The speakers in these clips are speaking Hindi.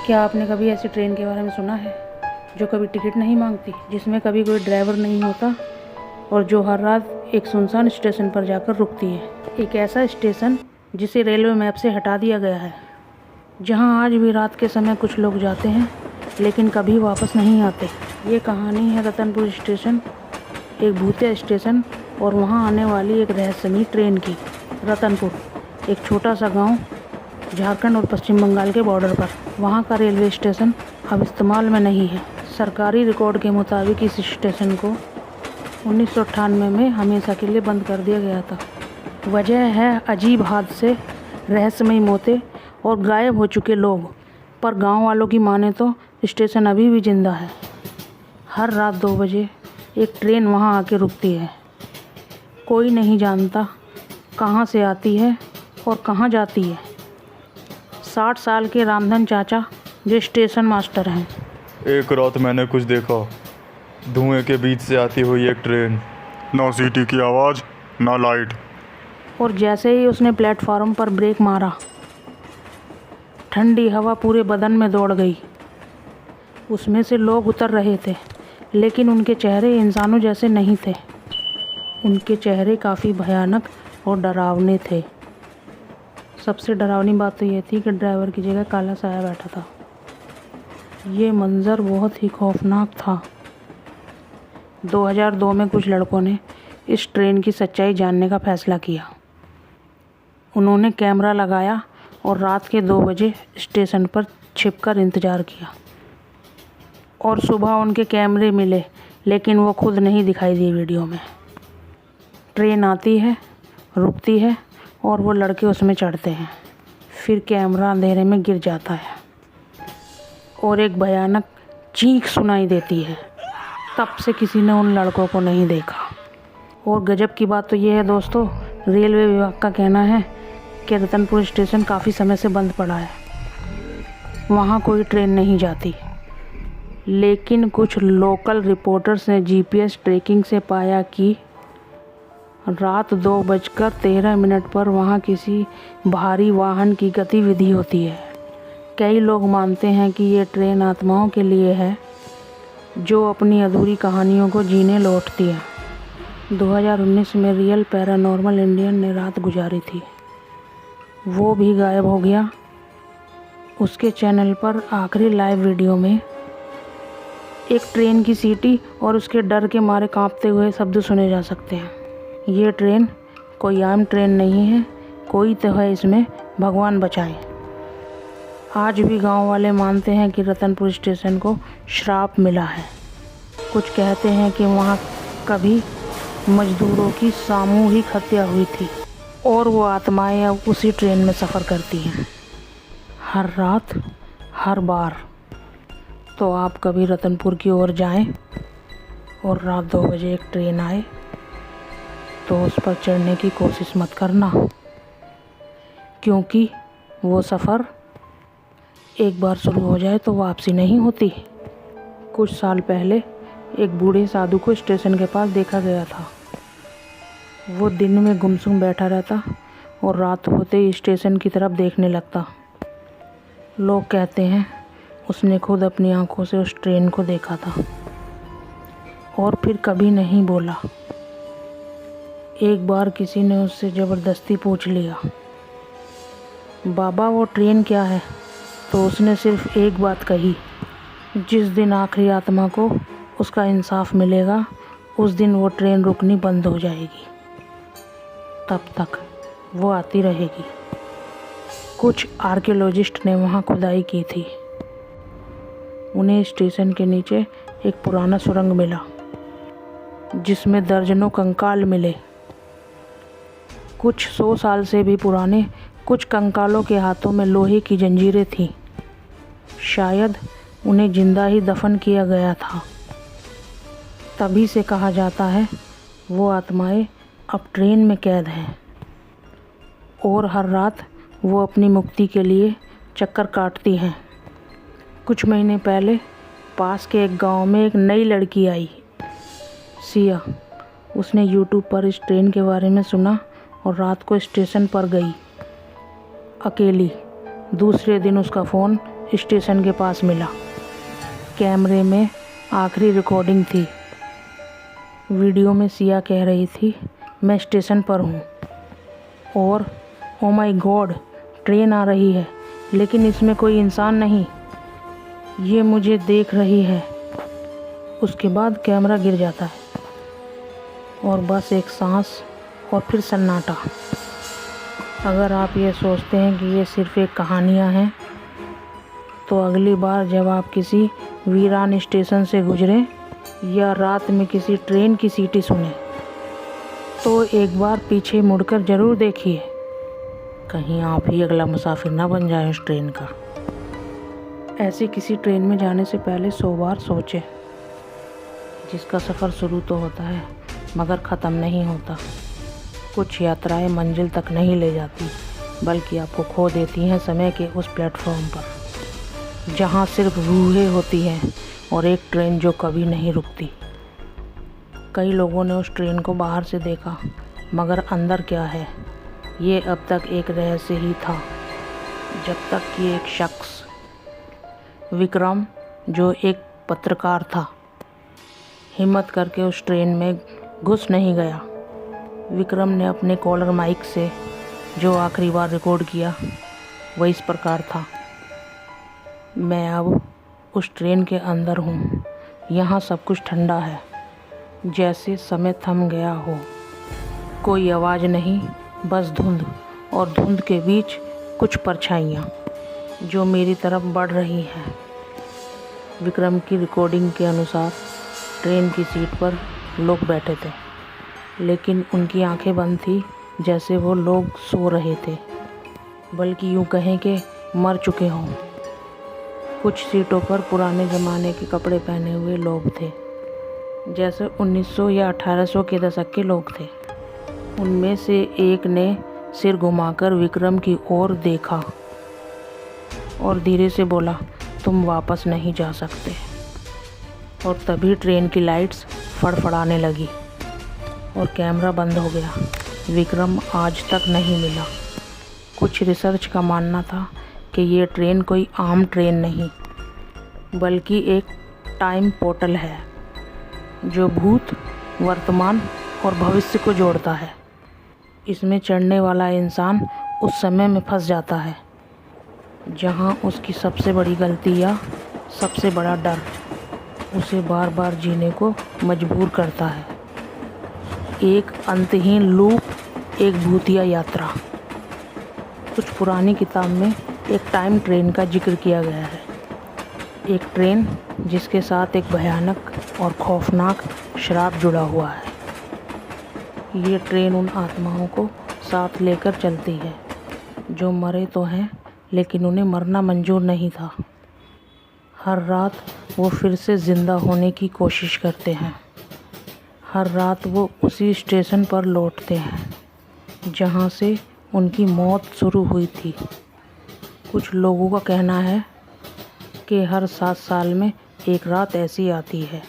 क्या आपने कभी ऐसी ट्रेन के बारे में सुना है जो कभी टिकट नहीं मांगती, जिसमें कभी कोई ड्राइवर नहीं होता और जो हर रात एक सुनसान स्टेशन पर जाकर रुकती है? एक ऐसा स्टेशन जिसे रेलवे मैप से हटा दिया गया है, जहां आज भी रात के समय कुछ लोग जाते हैं लेकिन कभी वापस नहीं आते। ये कहानी है रतनपुर स्टेशन, एक भूतिया स्टेशन और वहां आने वाली एक रहस्यमयी ट्रेन की। रतनपुर एक छोटा सा गांव झारखंड और पश्चिम बंगाल के बॉर्डर पर। वहाँ का रेलवे स्टेशन अब इस्तेमाल में नहीं है। सरकारी रिकॉर्ड के मुताबिक इस स्टेशन को 1998 में हमेशा के लिए बंद कर दिया गया था। वजह है अजीब हादसे, रहस्यमयी मौतें और गायब हो चुके लोग। पर गांव वालों की माने तो स्टेशन अभी भी जिंदा है। हर रात 2 बजे एक ट्रेन वहां आके रुकती है। कोई नहीं जानता कहां से आती है और कहां जाती है। 60 साल के रामधन चाचा जो स्टेशन मास्टर हैं। एक रात मैंने कुछ देखा, धुएं के बीच से आती हुई एक ट्रेन, ना सीटी की आवाज़ ना लाइट। और जैसे ही उसने प्लेटफार्म पर ब्रेक मारा, ठंडी हवा पूरे बदन में दौड़ गई। उसमें से लोग उतर रहे थे, लेकिन उनके चेहरे इंसानों जैसे नहीं थे। उनके चेहरे काफ़ी भयानक और डरावने थे। सबसे डरावनी बात तो ये थी कि ड्राइवर की जगह काला साया बैठा था। ये मंज़र बहुत ही खौफनाक था। 2002 में कुछ लड़कों ने इस ट्रेन की सच्चाई जानने का फैसला किया। उन्होंने कैमरा लगाया और रात के 2 बजे स्टेशन पर छिपकर इंतज़ार किया। और सुबह उनके कैमरे मिले, लेकिन वो खुद नहीं दिखाई दी वीडियो में। ट्रेन आती है, रुकती है और वो लड़के उसमें चढ़ते हैं। फिर कैमरा अंधेरे में गिर जाता है और एक भयानक चीख सुनाई देती है। तब से किसी ने उन लड़कों को नहीं देखा। और गजब की बात तो ये है दोस्तों, रेलवे विभाग का कहना है कि रतनपुर स्टेशन काफ़ी समय से बंद पड़ा है। वहाँ कोई ट्रेन नहीं जाती, लेकिन कुछ लोकल रिपोर्टर्स ने जीपीएस ट्रैकिंग से पाया कि रात 2:13 पर वहाँ किसी भारी वाहन की गतिविधि होती है। कई लोग मानते हैं कि ये ट्रेन आत्माओं के लिए है जो अपनी अधूरी कहानियों को जीने लौटती है। 2019 में रियल पैरानॉर्मल इंडियन ने रात गुजारी थी। वो भी गायब हो गया। उसके चैनल पर आखिरी लाइव वीडियो में एक ट्रेन की सीटी और उसके डर के मारे कांपते हुए शब्द सुने जा सकते हैं। ये ट्रेन कोई आम ट्रेन नहीं है, कोई तो है इसमें, भगवान बचाए। आज भी गांव वाले मानते हैं कि रतनपुर स्टेशन को श्राप मिला है। कुछ कहते हैं कि वहाँ कभी मजदूरों की सामूहिक हत्या हुई थी और वो आत्माएं अब उसी ट्रेन में सफ़र करती हैं, हर रात, हर बार। तो आप कभी रतनपुर की ओर जाएं और रात 2 बजे एक ट्रेन आए तो उस पर चढ़ने की कोशिश मत करना, क्योंकि वो सफ़र एक बार शुरू हो जाए तो वापसी नहीं होती। कुछ साल पहले एक बूढ़े साधु को स्टेशन के पास देखा गया था। वो दिन में गुमसुम बैठा रहता और रात होते ही स्टेशन की तरफ देखने लगता। लोग कहते हैं उसने खुद अपनी आंखों से उस ट्रेन को देखा था और फिर कभी नहीं बोला। एक बार किसी ने उससे ज़बरदस्ती पूछ लिया, बाबा वो ट्रेन क्या है? तो उसने सिर्फ एक बात कही, जिस दिन आखिरी आत्मा को उसका इंसाफ मिलेगा उस दिन वो ट्रेन रुकनी बंद हो जाएगी। तब तक वो आती रहेगी। कुछ आर्कियोलॉजिस्ट ने वहाँ खुदाई की थी। उन्हें स्टेशन के नीचे एक पुराना सुरंग मिला जिसमें दर्जनों कंकाल मिले। कुछ 100 साल से भी पुराने कुछ कंकालों के हाथों में लोहे की जंजीरें थीं। शायद उन्हें जिंदा ही दफन किया गया था। तभी से कहा जाता है वो आत्माएं अब ट्रेन में कैद हैं और हर रात वो अपनी मुक्ति के लिए चक्कर काटती हैं। कुछ महीने पहले पास के एक गांव में एक नई लड़की आई, सिया। उसने यूट्यूब पर इस ट्रेन के बारे में सुना और रात को स्टेशन पर गई, अकेली। दूसरे दिन उसका फ़ोन स्टेशन के पास मिला। कैमरे में आखिरी रिकॉर्डिंग थी। वीडियो में सिया कह रही थी, मैं स्टेशन पर हूँ और ओ माय गॉड, ट्रेन आ रही है, लेकिन इसमें कोई इंसान नहीं, ये मुझे देख रही है। उसके बाद कैमरा गिर जाता है और बस एक सांस और फिर सन्नाटा। अगर आप ये सोचते हैं कि ये सिर्फ एक कहानियाँ हैं, तो अगली बार जब आप किसी वीरान स्टेशन से गुजरें या रात में किसी ट्रेन की सीटी सुने, तो एक बार पीछे मुड़कर ज़रूर देखिए, कहीं आप ही अगला मुसाफिर ना बन जाएं उस ट्रेन का। ऐसी किसी ट्रेन में जाने से पहले 100 बार सोचें, जिसका सफ़र शुरू तो होता है मगर ख़त्म नहीं होता। कुछ यात्राएं मंजिल तक नहीं ले जाती, बल्कि आपको खो देती हैं समय के उस प्लेटफॉर्म पर, जहां सिर्फ रूहें होती हैं और एक ट्रेन जो कभी नहीं रुकती। कई लोगों ने उस ट्रेन को बाहर से देखा, मगर अंदर क्या है ये अब तक एक रहस्य ही था, जब तक कि एक शख्स, विक्रम, जो एक पत्रकार था, हिम्मत करके उस ट्रेन में घुस नहीं गया। विक्रम ने अपने कॉलर माइक से जो आखिरी बार रिकॉर्ड किया वह इस प्रकार था, मैं अब उस ट्रेन के अंदर हूँ, यहाँ सब कुछ ठंडा है, जैसे समय थम गया हो, कोई आवाज़ नहीं, बस धुंध, और धुंध के बीच कुछ परछाइयाँ जो मेरी तरफ बढ़ रही हैं। विक्रम की रिकॉर्डिंग के अनुसार ट्रेन की सीट पर लोग बैठे थे, लेकिन उनकी आंखें बंद थी, जैसे वो लोग सो रहे थे, बल्कि यूँ कहें कि मर चुके हों। कुछ सीटों पर पुराने ज़माने के कपड़े पहने हुए लोग थे, जैसे 1900 या 1800 के दशक के लोग थे। उनमें से एक ने सिर घुमाकर विक्रम की ओर देखा और धीरे से बोला, तुम वापस नहीं जा सकते। और तभी ट्रेन की लाइट्स फड़फड़ाने लगी और कैमरा बंद हो गया। विक्रम आज तक नहीं मिला। कुछ रिसर्च का मानना था कि ये ट्रेन कोई आम ट्रेन नहीं, बल्कि एक टाइम पोर्टल है जो भूत, वर्तमान और भविष्य को जोड़ता है। इसमें चढ़ने वाला इंसान उस समय में फंस जाता है जहां उसकी सबसे बड़ी गलती या सबसे बड़ा डर उसे बार बार जीने को मजबूर करता है। एक अंतहीन लूप, एक भूतिया यात्रा। कुछ पुरानी किताब में एक टाइम ट्रेन का जिक्र किया गया है, एक ट्रेन जिसके साथ एक भयानक और खौफनाक श्राप जुड़ा हुआ है। ये ट्रेन उन आत्माओं को साथ लेकर चलती है जो मरे तो हैं, लेकिन उन्हें मरना मंजूर नहीं था। हर रात वो फिर से ज़िंदा होने की कोशिश करते हैं। हर रात वो उसी स्टेशन पर लौटते हैं जहाँ से उनकी मौत शुरू हुई थी। कुछ लोगों का कहना है कि हर 7 साल में एक रात ऐसी आती है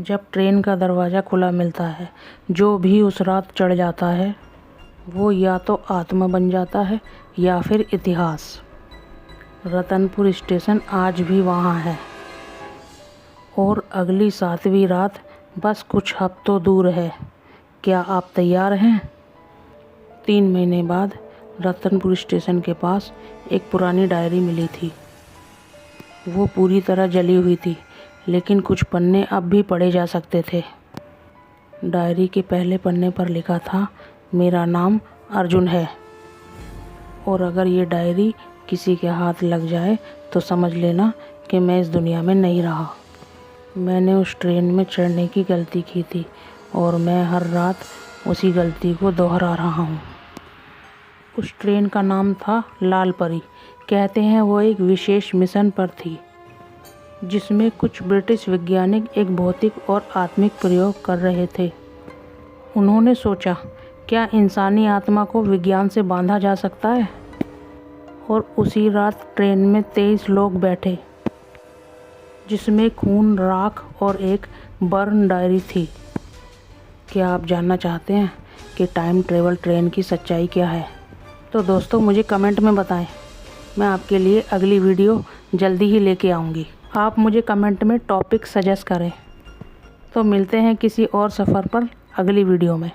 जब ट्रेन का दरवाज़ा खुला मिलता है। जो भी उस रात चढ़ जाता है वो या तो आत्मा बन जाता है या फिर इतिहास। रतनपुर स्टेशन आज भी वहाँ है और अगली 7वीं रात बस कुछ हफ्तों दूर है। क्या आप तैयार हैं? 3 महीने बाद रतनपुर स्टेशन के पास एक पुरानी डायरी मिली थी। वो पूरी तरह जली हुई थी, लेकिन कुछ पन्ने अब भी पढ़े जा सकते थे। डायरी के पहले पन्ने पर लिखा था, मेरा नाम अर्जुन है और अगर ये डायरी किसी के हाथ लग जाए तो समझ लेना कि मैं इस दुनिया में नहीं रहा। मैंने उस ट्रेन में चढ़ने की गलती की थी और मैं हर रात उसी गलती को दोहरा रहा हूँ। उस ट्रेन का नाम था लाल परी। कहते हैं वो एक विशेष मिशन पर थी जिसमें कुछ ब्रिटिश वैज्ञानिक एक भौतिक और आत्मिक प्रयोग कर रहे थे। उन्होंने सोचा, क्या इंसानी आत्मा को विज्ञान से बांधा जा सकता है? और उसी रात ट्रेन में 23 लोग बैठे, जिसमें खून, राख और एक बर्न डायरी थी। क्या आप जानना चाहते हैं कि टाइम ट्रेवल ट्रेन की सच्चाई क्या है? तो दोस्तों मुझे कमेंट में बताएं। मैं आपके लिए अगली वीडियो जल्दी ही लेके आऊँगी। आप मुझे कमेंट में टॉपिक सजेस्ट करें। तो मिलते हैं किसी और सफ़र पर अगली वीडियो में।